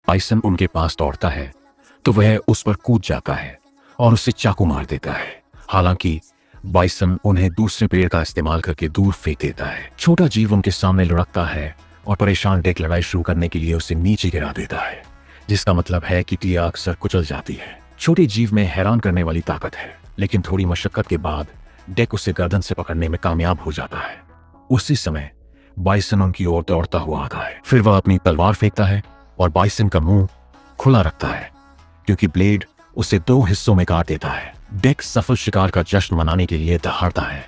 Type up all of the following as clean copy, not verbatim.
Bison उनके पास दौड़ता है तो वह उस पर कूद जाता है और उसे चाकू मार देता है। हालांकि बाइसन उन्हें दूसरे पेड़ का इस्तेमाल करके दूर फेंक देता है। छोटा जीव उनके सामने लुढ़कता है और परेशान डेक लड़ाई शुरू करने के लिए उसे नीचे गिरा देता है, जिसका मतलब है कि टिया अक्सर कुचल जाती है। छोटे जीव में हैरान करने वाली ताकत है, लेकिन थोड़ी मशक्कत के बाद डेक उसे गर्दन से पकड़ने में कामयाब हो जाता है। उसी समय बाइसन उनकी ओर दौड़ता हुआ आता है। फिर वह अपनी तलवार फेंकता है और बाइसन का मुंह खुला रखता है, क्योंकि ब्लेड उसे 2 हिस्सों में काट देता है। डेक सफल शिकार का जश्न मनाने के लिए दहाड़ता है।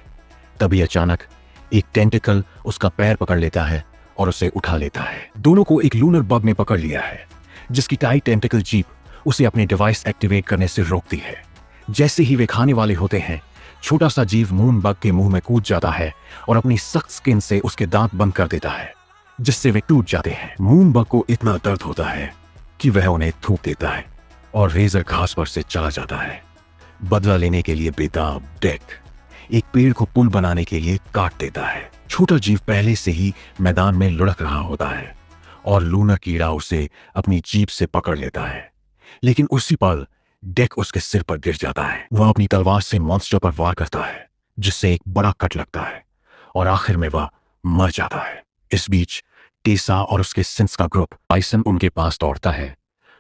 तभी अचानक एक टेंटिकल उसका पैर पकड़ लेता है और उसे उठा लेता है। दोनों को एक लूनर बग ने पकड़ लिया है, जिसकी टाइट टेंटिकल जीप उसे अपने डिवाइस एक्टिवेट करने से रोकती है। जैसे ही वे खाने वाले होते हैं, छोटा सा जीव मून बग के मुंह में कूद जाता है और अपनी सख्त स्किन से उसके दांत बंद कर देता है, जिससे वे टूट जाते हैं। मून बग को इतना दर्द होता है कि वह उन्हें थूक देता है और रेजर घास पर से चला जाता है। बदला लेने के लिए बेताब डेक एक पेड़ को पुल बनाने के लिए काट देता है। छोटा जीव पहले से ही मैदान में लुढ़क रहा होता है और लूना कीड़ा उसे अपनी जीभ से पकड़ लेता है, लेकिन उसी पल डेक उसके सिर पर गिर जाता है। वह अपनी तलवार से मॉन्स्टर पर वार करता है, जिससे एक बड़ा कट लगता है और आखिर में वह मर जाता है। इस बीच टेसा और उसके सिंस का ग्रुप बाइसन उनके पास दौड़ता है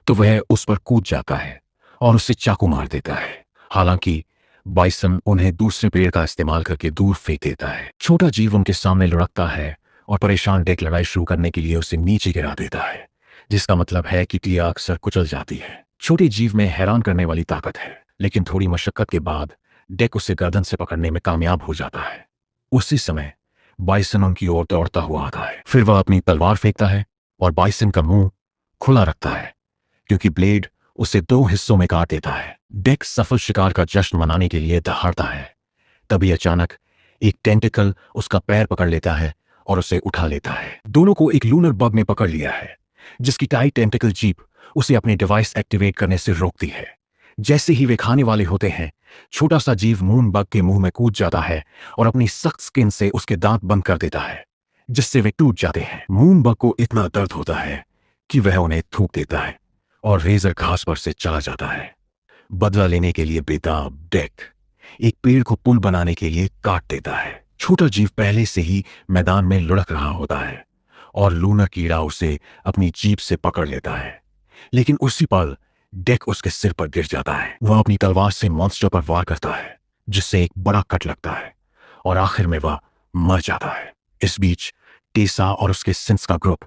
तो वह उस पर कूद जाता है और उसे चाकू मार देता है। हालांकि बाइसन उन्हें दूसरे पेड़ का इस्तेमाल करके दूर फेंक देता है। छोटा जीव उनके सामने लुढ़कता है और परेशान डेक लड़ाई शुरू करने के लिए उसे नीचे गिरा देता है, जिसका मतलब है कि टिया अक्सर कुचल जाती है। छोटे जीव में हैरान करने वाली ताकत है, लेकिन थोड़ी मशक्कत के बाद डेक उसे गर्दन से पकड़ने में कामयाब हो जाता है। उसी समय बाइसन उनकी ओर दौड़ता हुआ आता है। फिर वह अपनी तलवार फेंकता है और बाइसन का मुंह खुला रखता है, क्योंकि ब्लेड उसे 2 हिस्सों में काट देता है। डेक सफल शिकार का जश्न मनाने के लिए दहाड़ता है। तभी अचानक एक टेंटिकल उसका पैर पकड़ लेता है और उसे उठा लेता है। दोनों को एक लूनर बग ने पकड़ लिया है, जिसकी टाइट टेंटिकल जीप उसे अपने डिवाइस एक्टिवेट करने से रोकती है। जैसे ही वे खाने वाले होते हैं, छोटा सा जीव मून बग के मुंह में कूद जाता है और अपनी सख्त स्किन से उसके दांत बंद कर देता है, जिससे वे टूट जाते हैं। मून बग को इतना दर्द होता है कि वह उन्हें थूक देता है और रेजर घास पर से चला जाता है। बदला लेने के लिए बेताब डेक एक पेड़ को पुल बनाने के लिए काट देता है। छोटा जीव पहले से ही मैदान में लुढ़क रहा होता है और लूना कीड़ा उसे अपनी जीभ से पकड़ लेता है, लेकिन उसी पल डेक उसके सिर पर गिर जाता है। वह अपनी तलवार से मॉन्स्टर पर वार करता है, जिससे एक बड़ा कट लगता है और आखिर में वह मर जाता है। इस बीच टेसा और उसके सिंस का ग्रुप